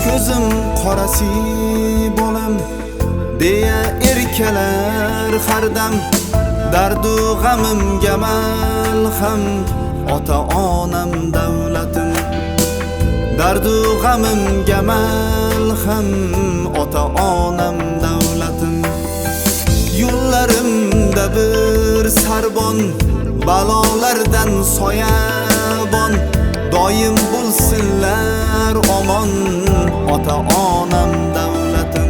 Ko'zim qorasi bolam deya erkalar har dam, dardu g'amimga malham ota-onam davlatim. Dardu g'amimga malham ota-onam davlatim. Yo'llarimda bir sarbon, balolardan soyabon, doim bo'lsinlar omon ota-onam davlatim.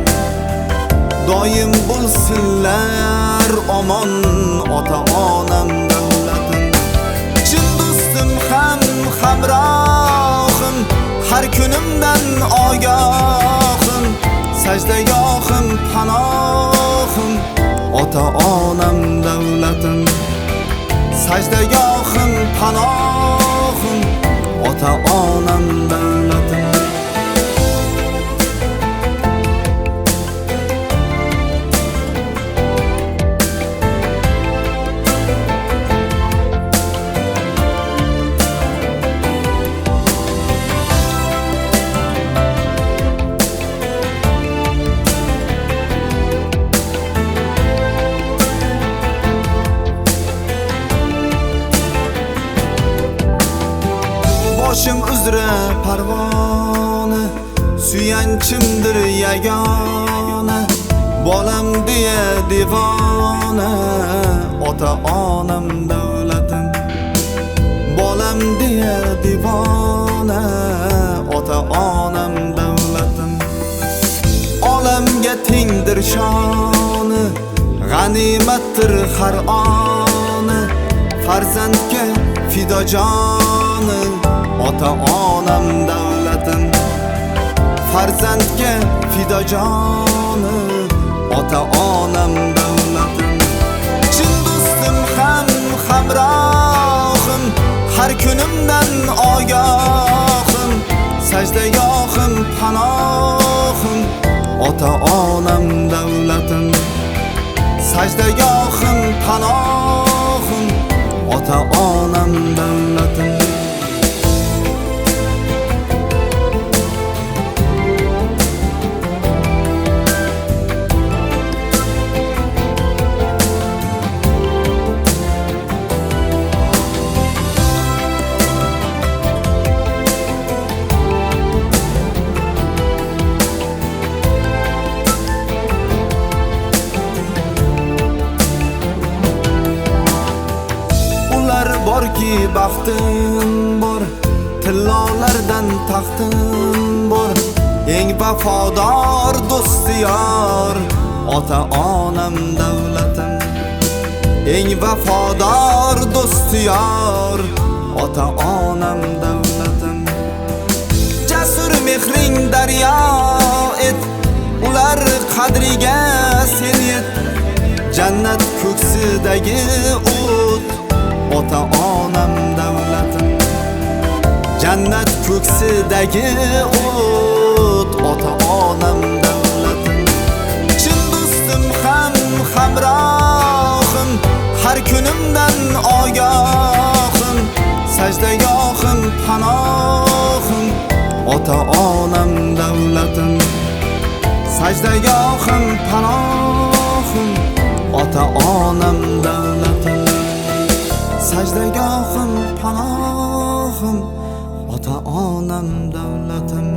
Doim bo'lsinlar omon ota-onam davlatim. Chin do'stim ham hamrohim, har kunimdan ogohim, sajdagohim panohim ota-onam davlatim. Sajdagohim panohim ota-onam davlatim. Boshim uzra parvona, suyanchimdir yagona, bolam deya devona ota-onam davlatim. Bolam deya devona ota-onam davlatim. Olamga tengdir shoni, g'animatdir har oni, farzandga fidojoni ota-onam davlatim. Farzandga fidojoni ota-onam davlatim. Chin do'stim ham hamrohim, har kunimdan ogohim, sajdagohim panohim ota-onam davlatim. Sajdagohim panohim ota-onam davlatim. Borki baxtim bor, tillolardan taxtim bor, eng vafodor do'sti yor ota-onam davlatim. Eng vafodor do'sti yor ota-onam davlatim. Jasur mehring daryo et, ular qadriga sen yet. Jannat ko'ksidagi o't ota-onam davlatim. Jannat ko'ksidagi o't ota-onam davlatim. Chin do'stim ham hamrohim, har kunimdan ogohim, sajdagohim panohim ota-onam davlatim. Sajdagohim panohim ota-onam davlatim. Sajdagohim panohim ota-onam davlatim.